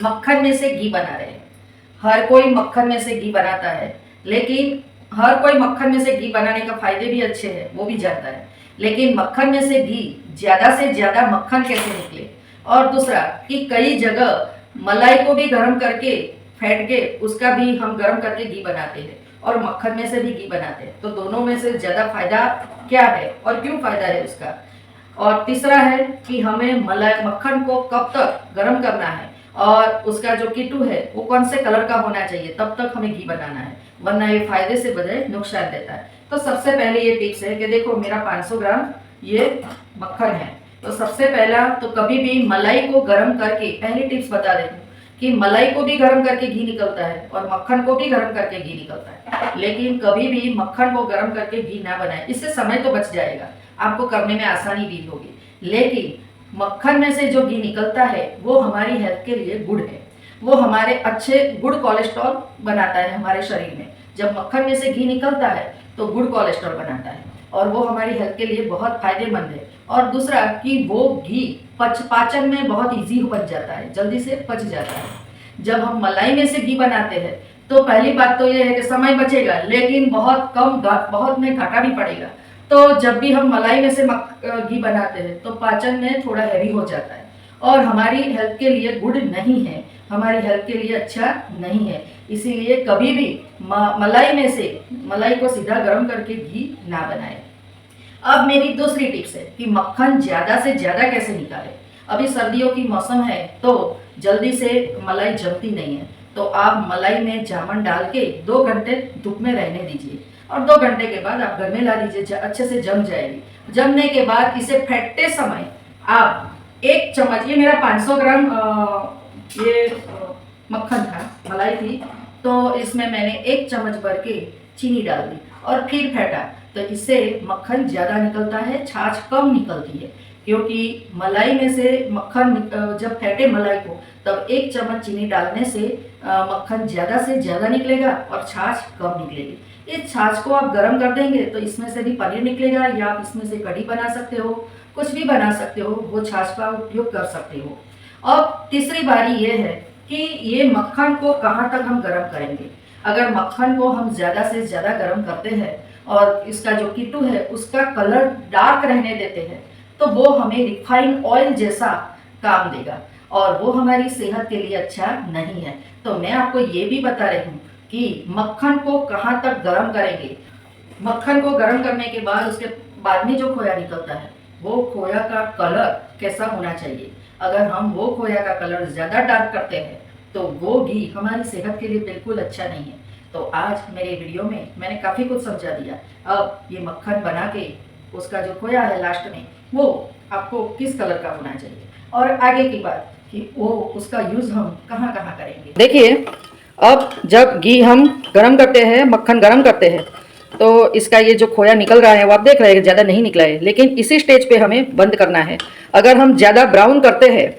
मक्खन में से घी बना रहे हैं। हर कोई मक्खन में से घी बनाता है, लेकिन हर कोई मक्खन में से घी बनाने का फायदे भी अच्छे हैं वो भी जानता है, लेकिन मक्खन में से घी ज़्यादा से ज़्यादा मक्खन कैसे निकले। और दूसरा कि कई जगह मलाई को भी गर्म करके फेंट के उसका भी हम गर्म करके घी बनाते हैं और मक्खन में से भी घी बनाते हैं। तो दोनों में से ज़्यादा फायदा क्या है और क्यों फायदा है उसका। और तीसरा है कि हमें मलाई मक्खन को कब तक गर्म करना है और उसका जो कीटू है वो कौन से कलर का होना चाहिए, तब तक हमें घी बनाना है, वरना ये फायदे से बजाय नुकसान देता है। तो सबसे पहले ये टिप्स है कि देखो मेरा 500 ग्राम ये मक्खन है, तो सबसे पहला तो कभी भी मलाई को गर्म करके, पहली टिप्स बता देती हूँ कि मलाई को भी गर्म करके घी निकलता है और मक्खन को भी गर्म करके घी निकलता है, लेकिन कभी भी मक्खन को गर्म करके घी ना बनाए। इससे समय तो बच जाएगा, आपको करने में आसानी भी होगी, लेकिन मक्खन में से जो घी निकलता है वो हमारी हेल्थ के लिए गुड है। वो हमारे अच्छे गुड कोलेस्ट्रॉल बनाता है हमारे शरीर में। जब मक्खन में से घी निकलता है तो गुड कोलेस्ट्रॉल बनाता है और वो हमारी हेल्थ के लिए बहुत फायदेमंद है। और दूसरा कि वो घी पाचन में बहुत इजी बन जाता है, जल्दी से पच जाता है। जब हम मलाई में से घी बनाते हैं तो पहली बात तो ये है कि समय बचेगा, लेकिन बहुत में घाटा भी पड़ेगा। तो जब भी हम मलाई में से घी बनाते हैं तो पाचन में थोड़ा हैवी हो जाता है और हमारी हेल्थ के लिए गुड नहीं है, हमारी हेल्थ के लिए अच्छा नहीं है। इसीलिए कभी भी मलाई को सीधा गर्म करके घी ना बनाए। अब मेरी दूसरी टिप्स है कि मक्खन ज़्यादा से ज़्यादा कैसे निकालें। अभी सर्दियों की मौसम है तो जल्दी से मलाई जमती नहीं है, तो आप मलाई में जामुन डाल के 2 घंटे धूप में रहने दीजिए और 2 घंटे के बाद आप घर में ला दीजिए, अच्छे से जम जाएगी। जमने के बाद इसे फेंटते समय आप 1 चम्मच, ये मेरा 500 ग्राम मक्खन था, मलाई थी, तो इसमें मैंने 1 चम्मच भर के चीनी डाल दी और फिर फेंटा। तो इससे मक्खन ज़्यादा निकलता है, छाछ कम निकलती है, क्योंकि मलाई में से मक्खन जब फेंटे मलाई को तब 1 चम्मच चीनी डालने से मक्खन ज़्यादा से ज़्यादा निकलेगा और छाछ कम निकलेगी। इस छाछ को आप गर्म कर देंगे तो इसमें से भी पनीर निकलेगा, या आप इसमें से कढ़ी बना सकते हो, कुछ भी बना सकते हो, वो छाछ का उपयोग कर सकते हो। अब तीसरी बारी ये है कि ये मक्खन को कहाँ तक हम गर्म करेंगे। अगर मक्खन को हम ज़्यादा से ज़्यादा गर्म करते हैं और इसका जो कीटू है उसका कलर डार्क रहने देते हैं तो वो हमें रिफाइंड ऑयल जैसा काम देगा और वो हमारी सेहत के लिए अच्छा नहीं है। तो मैं आपको ये भी बता रही हूँ कि मक्खन को कहाँ तक गर्म करेंगे। मक्खन को गर्म करने के बाद उसके बाद में जो खोया निकलता है वो खोया का कलर कैसा होना चाहिए। अगर हम वो खोया का कलर ज़्यादा डार्क करते हैं तो वो घी हमारी सेहत के लिए बिल्कुल अच्छा नहीं है। तो आज मेरे वीडियो में मैंने काफ़ी कुछ समझा दिया। अब ये मक्खन बना के उसका जो खोया है लास्ट में वो आपको किस कलर का होना चाहिए और आगे की बात कि वो उसका यूज़ हम कहाँ कहाँ करेंगे। देखिए, अब जब घी हम गरम करते हैं, मक्खन गरम करते हैं, तो इसका ये जो खोया निकल रहा है वो आप देख रहे हैं ज़्यादा नहीं निकला है, लेकिन इसी स्टेज पे हमें बंद करना है। अगर हम ज़्यादा ब्राउन करते हैं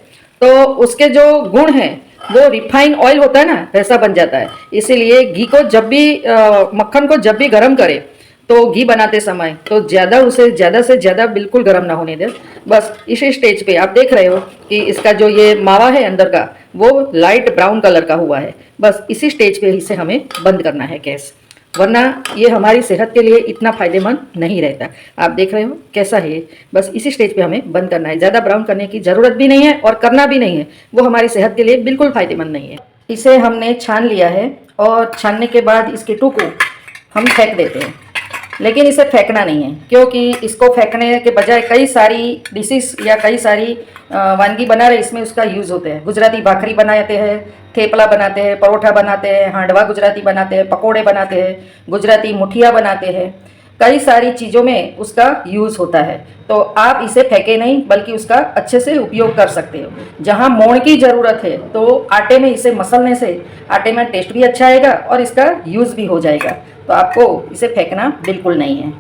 तो उसके जो गुण हैं वो रिफाइंड ऑयल होता है ना, वैसा बन जाता है। इसीलिए घी को जब भी मक्खन को जब भी गर्म करें तो घी बनाते समय तो उसे ज़्यादा से ज़्यादा बिल्कुल गर्म ना होने दें। बस इसी स्टेज पे आप देख रहे हो कि इसका जो ये मावा है अंदर का वो लाइट ब्राउन कलर का हुआ है। बस इसी स्टेज पे इसे हमें बंद करना है गैस, वरना ये हमारी सेहत के लिए इतना फायदेमंद नहीं रहता। आप देख रहे हो कैसा है, बस इसी स्टेज पे हमें बंद करना है। ज़्यादा ब्राउन करने की ज़रूरत भी नहीं है और करना भी नहीं है, वो हमारी सेहत के लिए बिल्कुल फायदेमंद नहीं है। इसे हमने छान लिया है और छानने के बाद इसके टू को हम फेंक देते हैं, लेकिन इसे फेंकना नहीं है, क्योंकि इसको फेंकने के बजाय कई सारी डिशेस या कई सारी वानगी बना रहे इसमें उसका यूज़ होते हैं। गुजराती भाखरी बनाते हैं, थेपला बनाते हैं, परोठा बनाते हैं, हांडवा गुजराती बनाते हैं, पकोड़े बनाते हैं, गुजराती मुठिया बनाते हैं, कई सारी चीज़ों में उसका यूज़ होता है। तो आप इसे फेंके नहीं बल्कि उसका अच्छे से उपयोग कर सकते हो। जहाँ मोड़ की ज़रूरत है तो आटे में इसे मसलने से आटे में टेस्ट भी अच्छा आएगा और इसका यूज़ भी हो जाएगा। तो आपको इसे फेंकना बिल्कुल नहीं है।